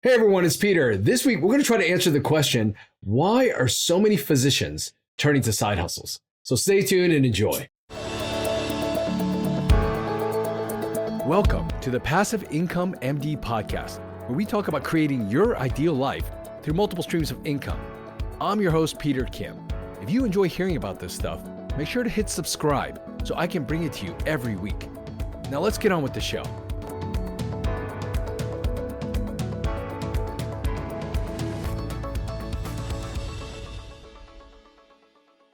Hey everyone, it's Peter. This week we're going to try to answer the question, why are so many physicians turning to side hustles? So stay tuned and enjoy. Welcome to the Passive Income MD podcast, where we talk about creating your ideal life through multiple streams of income. I'm your host, Peter Kim. If you enjoy hearing about this stuff, make sure to hit subscribe so I can bring it to you every week. Now let's get on with the show.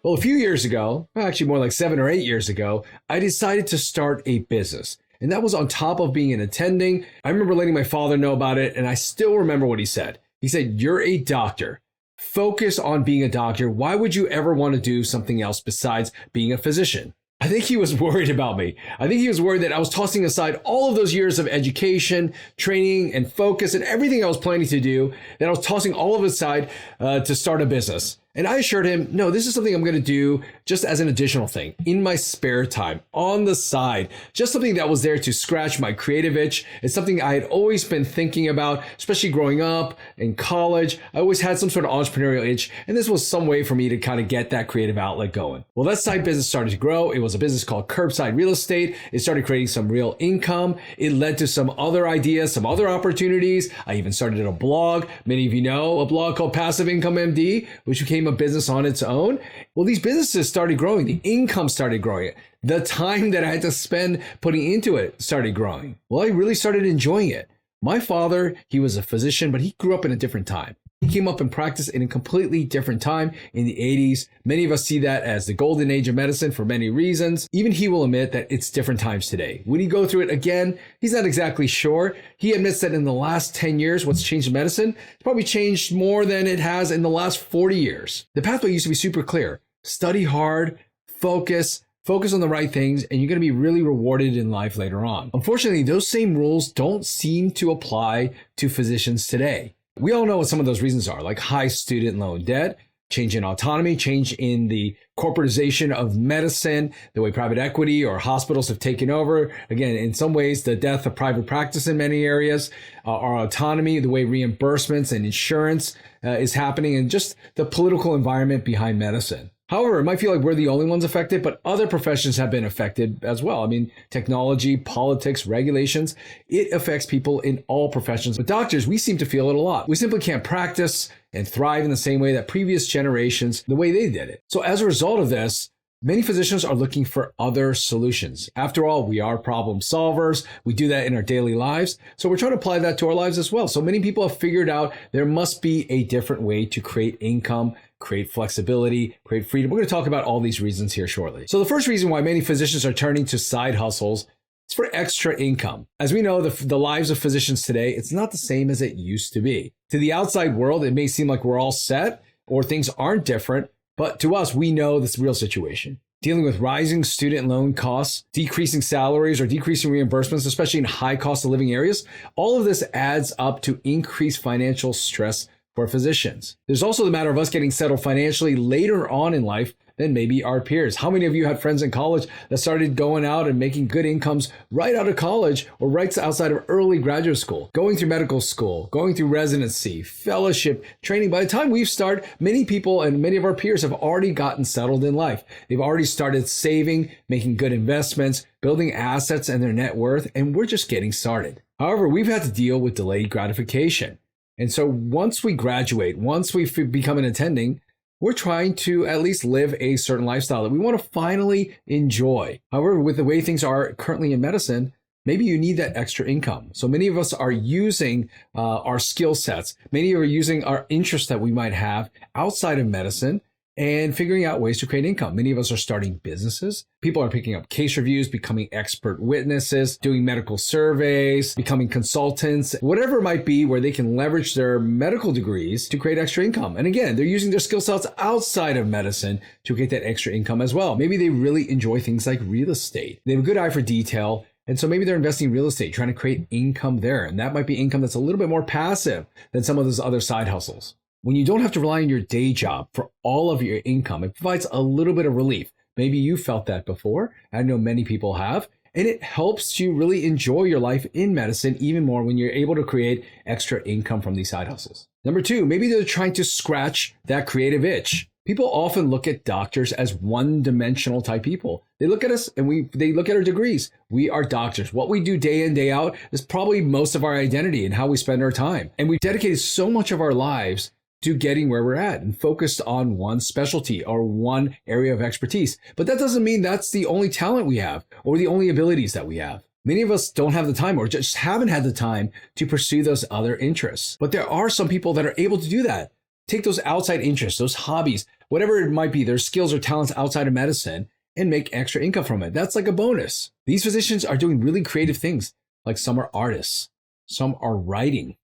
Well, a few years ago, actually more like 7 or 8 years ago, I decided to start a business. And that was on top of being an attending. I remember letting my father know about it, and I still remember what he said. He said, "You're a doctor. Focus on being a doctor. Why would you ever want to do something else besides being a physician?" I think he was worried about me. I think he was worried that I was tossing aside all of those years of education, training, and focus, and everything I was planning to do, that I was tossing all of it aside to start a business. And I assured him, no, this is something I'm going to do just as an additional thing in my spare time, on the side, just something that was there to scratch my creative itch. It's something I had always been thinking about, especially growing up in college. I always had some sort of entrepreneurial itch, and this was some way for me to kind of get that creative outlet going. Well, that side business started to grow. It was a business called Curbside Real Estate. It started creating some real income. It led to some other ideas, some other opportunities. I even started a blog. Many of you know a blog called Passive Income MD, which became a business on its own. Well, these businesses started growing. The income started growing. The time that I had to spend putting into it started growing. Well, I really started enjoying it. My father, he was a physician, but he grew up in a different time. He came up and practiced in a completely different time in the 80s. Many of us see that as the golden age of medicine for many reasons. Even he will admit that it's different times today. Would he go through it again? He's not exactly sure. He admits that in the last 10 years, what's changed in medicine, it's probably changed more than it has in the last 40 years. The pathway used to be super clear. Study hard, focus on the right things, and you're going to be really rewarded in life later on. Unfortunately, those same rules don't seem to apply to physicians today. We all know what some of those reasons are, like high student loan debt, change in autonomy, change in the corporatization of medicine, the way private equity or hospitals have taken over. Again, in some ways, the death of private practice in many areas, our autonomy, the way reimbursements and insurance is happening, and just the political environment behind medicine. However, it might feel like we're the only ones affected, but other professions have been affected as well. I mean, technology, politics, regulations, it affects people in all professions. But doctors, we seem to feel it a lot. We simply can't practice and thrive in the same way that previous generations, the way they did it. So as a result of this, many physicians are looking for other solutions. After all, we are problem solvers. We do that in our daily lives. So we're trying to apply that to our lives as well. So many people have figured out there must be a different way to create income, create flexibility, create freedom. We're going to talk about all these reasons here shortly. So the first reason why many physicians are turning to side hustles is for extra income. As we know, the lives of physicians today, it's not the same as it used to be. To the outside world, it may seem like we're all set or things aren't different, but to us, we know this real situation. Dealing with rising student loan costs, decreasing salaries or decreasing reimbursements, especially in high cost of living areas, all of this adds up to increased financial stress for physicians. There's also the matter of us getting settled financially later on in life than maybe our peers. How many of you had friends in college that started going out and making good incomes right out of college or right outside of early graduate school, going through medical school, going through residency, fellowship, training? By the time we've started, many people and many of our peers have already gotten settled in life. They've already started saving, making good investments, building assets and their net worth, and we're just getting started. However, we've had to deal with delayed gratification. And so once we graduate, once we become an attending, we're trying to at least live a certain lifestyle that we want to finally enjoy. However, with the way things are currently in medicine, maybe you need that extra income. So many of us are using our skill sets. Many are using our interests that we might have outside of medicine and figuring out ways to create income. Many of us are starting businesses. People are picking up case reviews, becoming expert witnesses, doing medical surveys, becoming consultants, whatever it might be where they can leverage their medical degrees to create extra income. And again, they're using their skill sets outside of medicine to get that extra income as well. Maybe they really enjoy things like real estate. They have a good eye for detail. And so maybe they're investing in real estate, trying to create income there. And that might be income that's a little bit more passive than some of those other side hustles. When you don't have to rely on your day job for all of your income, it provides a little bit of relief. Maybe you felt that before. I know many people have. And it helps you really enjoy your life in medicine even more when you're able to create extra income from these side hustles. Number two, maybe they're trying to scratch that creative itch. People often look at doctors as one-dimensional type people. They look at us and they look at our degrees. We are doctors. What we do day in, day out is probably most of our identity and how we spend our time. And we've dedicated so much of our lives to getting where we're at and focused on one specialty or one area of expertise. But that doesn't mean that's the only talent we have or the only abilities that we have. Many of us don't have the time or just haven't had the time to pursue those other interests. But there are some people that are able to do that. Take those outside interests, those hobbies, whatever it might be, their skills or talents outside of medicine, and make extra income from it. That's like a bonus. These physicians are doing really creative things. Like some are artists, some are writing,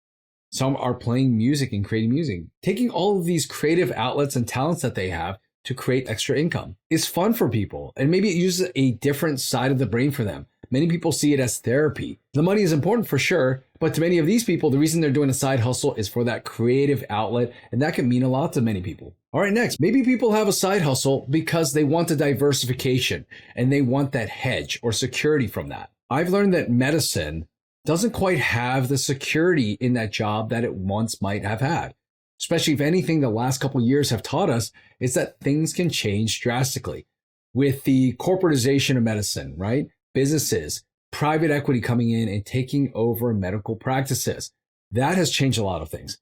some are playing music and creating music. Taking all of these creative outlets and talents that they have to create extra income is fun for people. And maybe it uses a different side of the brain for them. Many people see it as therapy. The money is important for sure, but to many of these people, the reason they're doing a side hustle is for that creative outlet, and that can mean a lot to many people. All right, next, maybe people have a side hustle because they want the diversification and they want that hedge or security from that. I've learned that medicine doesn't quite have the security in that job that it once might have had. Especially if anything the last couple of years have taught us is that things can change drastically with the corporatization of medicine, right? Businesses, private equity coming in and taking over medical practices. That has changed a lot of things.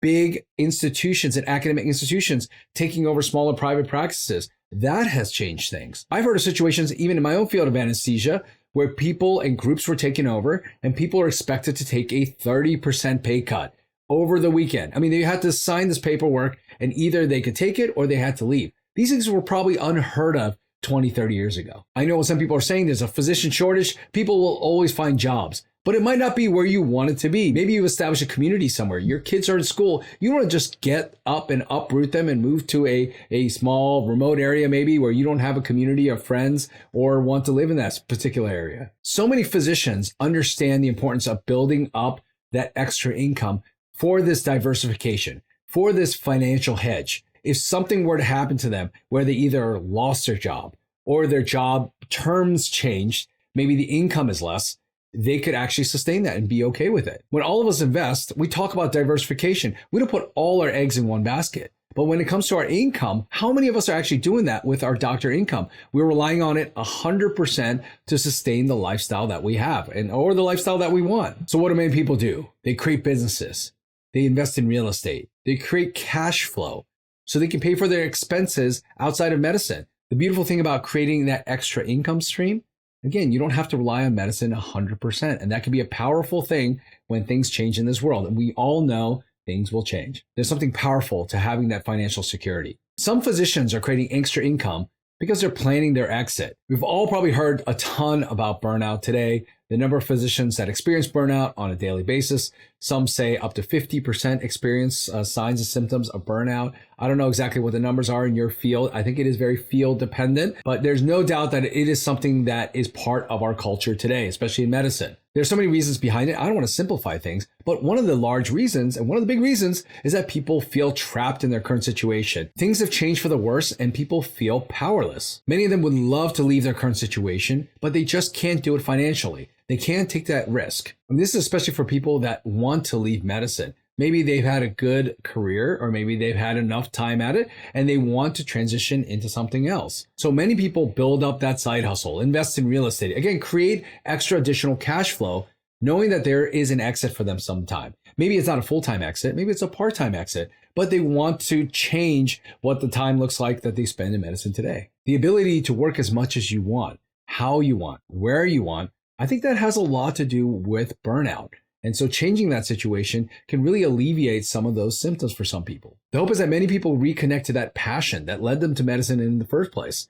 Big institutions and academic institutions taking over smaller private practices. That has changed things. I've heard of situations even in my own field of anesthesia where people and groups were taken over and people are expected to take a 30% pay cut over the weekend. I mean, they had to sign this paperwork and either they could take it or they had to leave. These things were probably unheard of 20, 30 years ago. I know what some people are saying, there's a physician shortage. People will always find jobs, but it might not be where you want it to be. Maybe you establish a community somewhere. Your kids are in school. You want to just get up and uproot them and move to a small remote area maybe where you don't have a community of friends or want to live in that particular area. So many physicians understand the importance of building up that extra income for this diversification, for this financial hedge. If something were to happen to them where they either lost their job or their job terms changed, maybe the income is less, they could actually sustain that and be okay with it. When all of us invest, we talk about diversification. We don't put all our eggs in one basket. But when it comes to our income, how many of us are actually doing that with our doctor income? We're relying on it 100% to sustain the lifestyle that we have or the lifestyle that we want. So what do many people do? They create businesses. They invest in real estate. They create cash flow so they can pay for their expenses outside of medicine. The beautiful thing about creating that extra income stream, again, you don't have to rely on medicine 100%. And that can be a powerful thing when things change in this world. And we all know things will change. There's something powerful to having that financial security. Some physicians are creating extra income because they're planning their exit. We've all probably heard a ton about burnout today. The number of physicians that experience burnout on a daily basis, some say up to 50% experience signs and symptoms of burnout. I don't know exactly what the numbers are in your field. I think it is very field dependent, but there's no doubt that it is something that is part of our culture today, especially in medicine. There's so many reasons behind it. I don't want to simplify things, but one of the large reasons and one of the big reasons is that people feel trapped in their current situation. Things have changed for the worse and people feel powerless. Many of them would love to leave their current situation, but they just can't do it financially. They can't take that risk. And this is especially for people that want to leave medicine. Maybe they've had a good career or maybe they've had enough time at it and they want to transition into something else. So many people build up that side hustle, invest in real estate, again, create extra additional cash flow, knowing that there is an exit for them sometime. Maybe it's not a full-time exit, maybe it's a part-time exit, but they want to change what the time looks like that they spend in medicine today. The ability to work as much as you want, how you want, where you want, I think that has a lot to do with burnout. And so changing that situation can really alleviate some of those symptoms for some people. The hope is that many people reconnect to that passion that led them to medicine in the first place.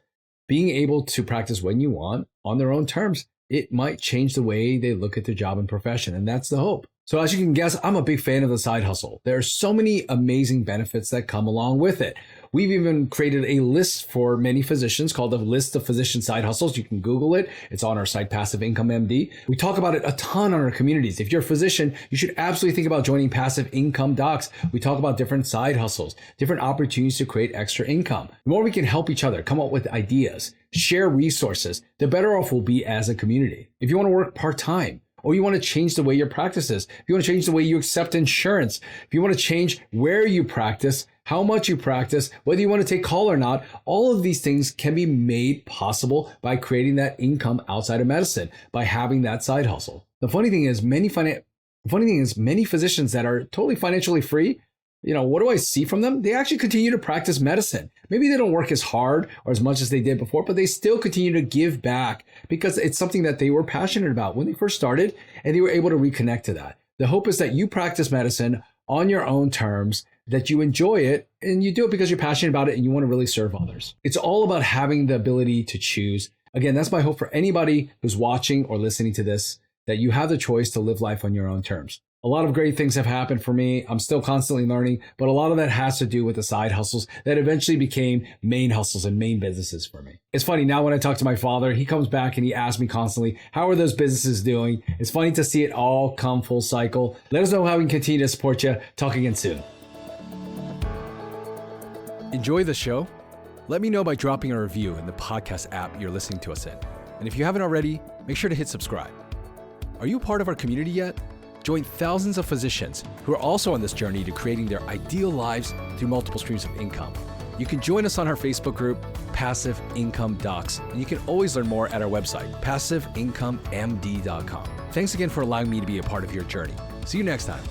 Being able to practice when you want on their own terms, it might change the way they look at their job and profession. And that's the hope. So as you can guess, I'm a big fan of the side hustle. There are so many amazing benefits that come along with it. We've even created a list for many physicians called the List of Physician Side Hustles. You can Google it. It's on our site, Passive Income MD. We talk about it a ton on our communities. If you're a physician, you should absolutely think about joining Passive Income Docs. We talk about different side hustles, different opportunities to create extra income. The more we can help each other come up with ideas, share resources, the better off we'll be as a community. If you want to work part-time, or you want to change the way your practice is, if you want to change the way you accept insurance, if you want to change where you practice, how much you practice, whether you want to take call or not, all of these things can be made possible by creating that income outside of medicine, by having that side hustle. The funny thing is many physicians that are totally financially free, what do I see from them? They actually continue to practice medicine. Maybe they don't work as hard or as much as they did before, but they still continue to give back because it's something that they were passionate about when they first started, and they were able to reconnect to that. The hope is that you practice medicine on your own terms, that you enjoy it, and you do it because you're passionate about it and you want to really serve others. It's all about having the ability to choose. Again, that's my hope for anybody who's watching or listening to this, that you have the choice to live life on your own terms. A lot of great things have happened for me. I'm still constantly learning, but a lot of that has to do with the side hustles that eventually became main hustles and main businesses for me. It's funny, now when I talk to my father, he comes back and he asks me constantly, how are those businesses doing? It's funny to see it all come full cycle. Let us know how we can continue to support you. Talk again soon. Enjoy the show? Let me know by dropping a review in the podcast app you're listening to us in. And if you haven't already, make sure to hit subscribe. Are you a part of our community yet? Join thousands of physicians who are also on this journey to creating their ideal lives through multiple streams of income. You can join us on our Facebook group, Passive Income Docs, and you can always learn more at our website, passiveincomemd.com. Thanks again for allowing me to be a part of your journey. See you next time.